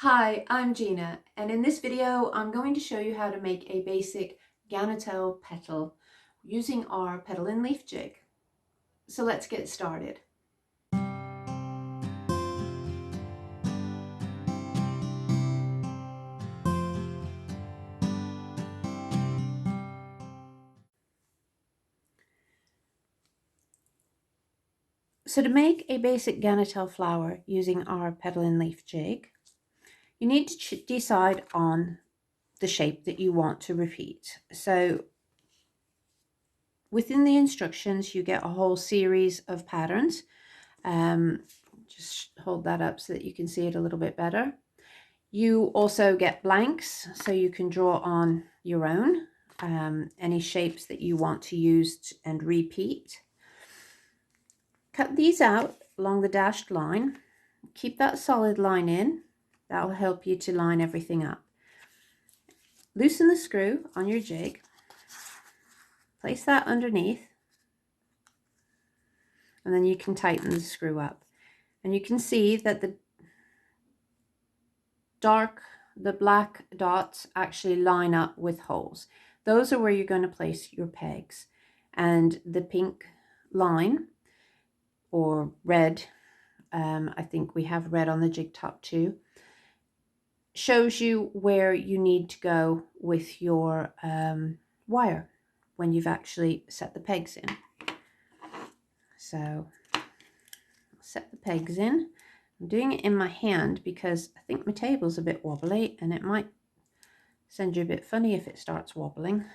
Hi, I'm Gina, and in this video I'm going to show you how to make a basic ganutell petal using our Petal Leaf Jig. So let's get started. So to make a basic ganutell flower using our Petal Leaf Jig, you need to decide on the shape that you want to repeat. So within the instructions you get a whole series of patterns. Just hold that up so that you can see it a little bit better. You also get blanks, so you can draw on your own, any shapes that you want to use and repeat. Cut these out along the dashed line. Keep that solid line in. That will help you to line everything up. Loosen the screw on your jig. Place that underneath. And then you can tighten the screw up. And you can see that the black dots actually line up with holes. Those are where you're going to place your pegs. And the pink line, or red, I think we have red on the jig top too, shows you where you need to go with your wire when you've actually set the pegs in. So set the pegs in. I'm doing it in my hand because I think my table's a bit wobbly and it might send you a bit funny if it starts wobbling.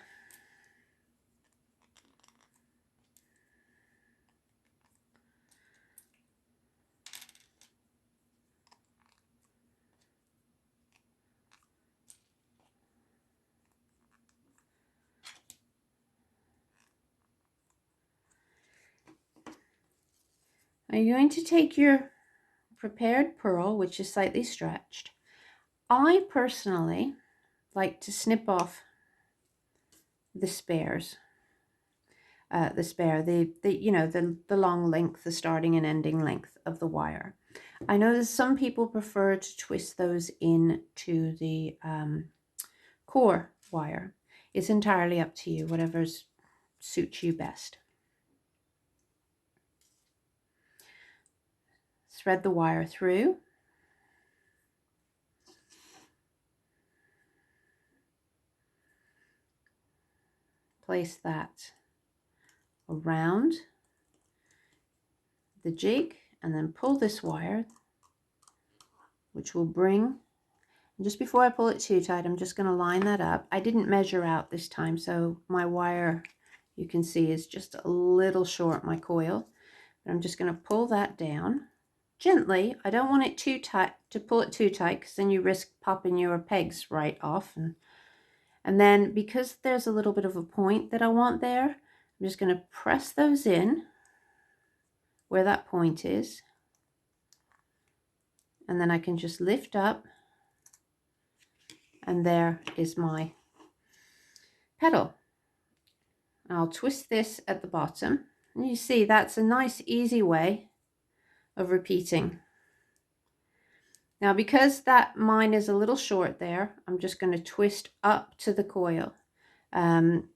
Now you're going to take your prepared pearl, which is slightly stretched. I personally like to snip off the spares, the long length, the starting and ending length of the wire. I know that some people prefer to twist those into the core wire. It's entirely up to you, whatever suits you best. Thread the wire through. Place that around the jig and then pull this wire, which will bring, and just before I pull it too tight, I'm just going to line that up. I didn't measure out this time, so my wire, you can see, is just a little short, my coil. But I'm just going to pull that down gently. I don't want it too tight, to pull it too tight, because then you risk popping your pegs right off. And then because there's a little bit of a point that I want there, I'm just going to press those in where that point is. And then I can just lift up, and there is my petal. I'll twist this at the bottom, and you see that's a nice easy way of repeating. Now because that mine is a little short there, I'm just going to twist up to the coil. And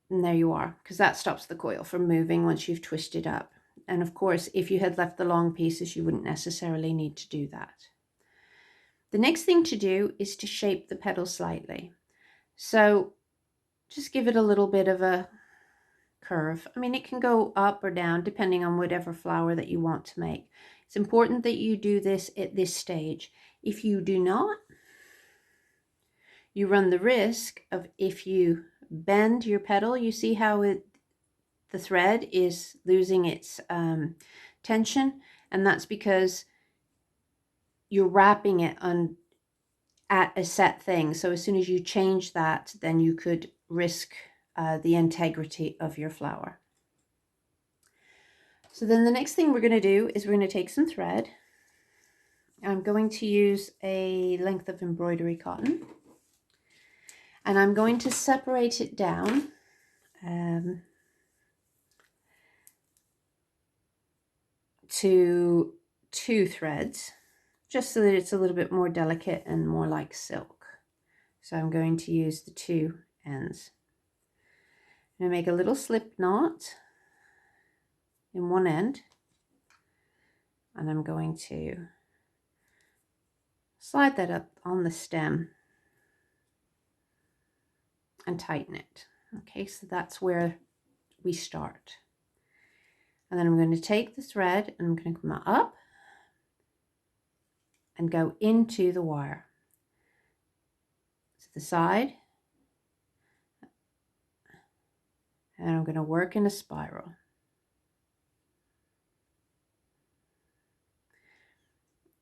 there you are, because that stops the coil from moving once you've twisted up. And of course, if you had left the long pieces, you wouldn't necessarily need to do that. The next thing to do is to shape the petal slightly. So just give it a little bit of a curve. I mean, it can go up or down depending on whatever flower that you want to make. It's important that you do this at this stage. If you do not, you run the risk of, if you bend your petal, you see how the thread is losing its tension, and that's because you're wrapping it at a set thing. So as soon as you change that, then you could risk the integrity of your flower. So then the next thing we're going to do is we're going to take some thread. I'm going to use a length of embroidery cotton, and I'm going to separate it down to 2 threads, just so that it's a little bit more delicate and more like silk. So I'm going to use the 2 ends. I'm going to make a little slip knot in one end, and I'm going to slide that up on the stem and tighten it. Okay, so that's where we start. And then I'm going to take the thread and I'm going to come up and go into the wire to the side, and I'm going to work in a spiral.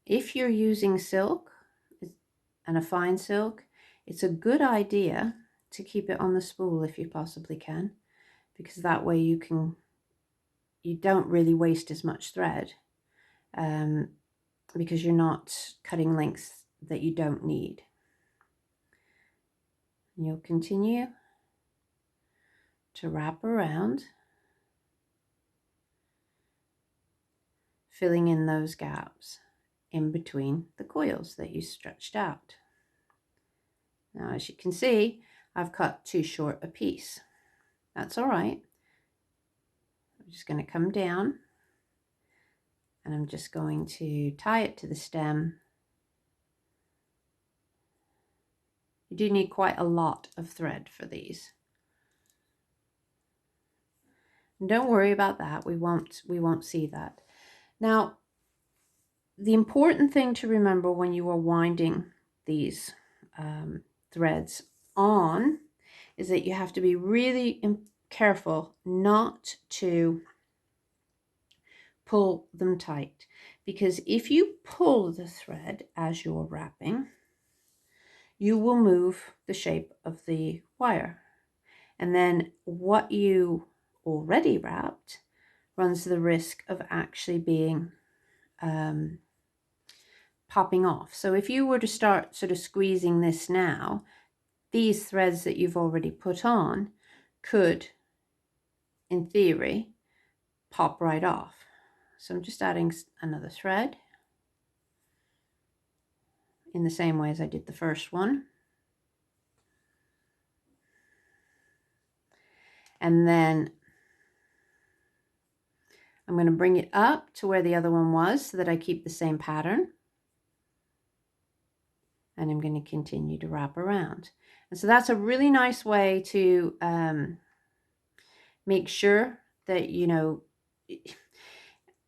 If you're using silk and a fine silk, it's a good idea to keep it on the spool if you possibly can, because that way you don't really waste as much thread, because you're not cutting lengths that you don't need. And you'll continue to wrap around, filling in those gaps in between the coils that you stretched out. Now, as you can see, I've cut too short a piece. That's all right. I'm just going to come down and I'm just going to tie it to the stem. You do need quite a lot of thread for these. And don't worry about that. We won't see that. Now, the important thing to remember when you are winding these threads on is that you have to be really careful not to pull them tight, because if you pull the thread as you're wrapping, you will move the shape of the wire, and then what you already wrapped runs the risk of actually being popping off. So if you were to start sort of squeezing this now, these threads that you've already put on could, in theory, pop right off. So I'm just adding another thread in the same way as I did the first one. And then I'm going to bring it up to where the other one was so that I keep the same pattern. And I'm going to continue to wrap around. And so that's a really nice way to make sure that, you know,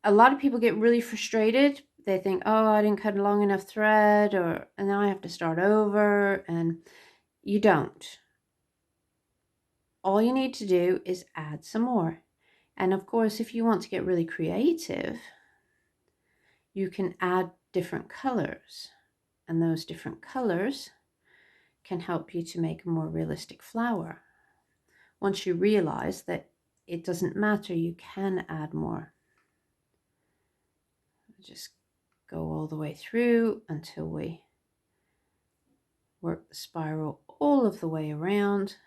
a lot of people get really frustrated. They think, oh, I didn't cut long enough thread, and now I have to start over. And you don't. All you need to do is add some more. And of course, if you want to get really creative, you can add different colors. And those different colors can help you to make a more realistic flower. Once you realize that it doesn't matter, you can add more. Just go all the way through until we work the spiral all of the way around.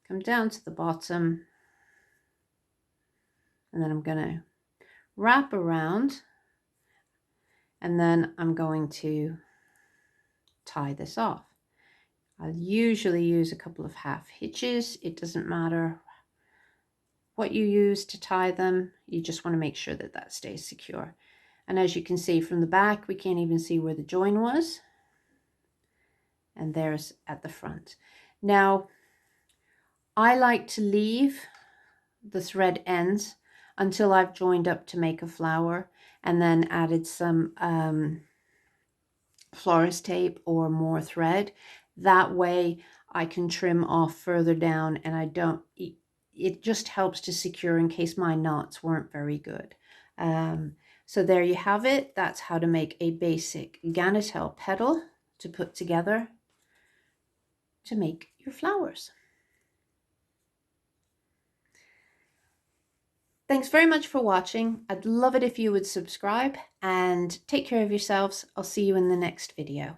Come down to the bottom, and then I'm going to wrap around, and then I'm going to tie this off. I usually use a couple of half hitches. It doesn't matter what you use to tie them. You just want to make sure that that stays secure. And as you can see from the back, we can't even see where the join was. And there's at the front. Now, I like to leave the thread ends until I've joined up to make a flower, and then added some florist tape or more thread. That way I can trim off further down, and I don't, it just helps to secure in case my knots weren't very good. So there you have it. That's how to make a basic ganutell petal to put together to make your flowers. Thanks very much for watching. I'd love it if you would subscribe, and take care of yourselves. I'll see you in the next video.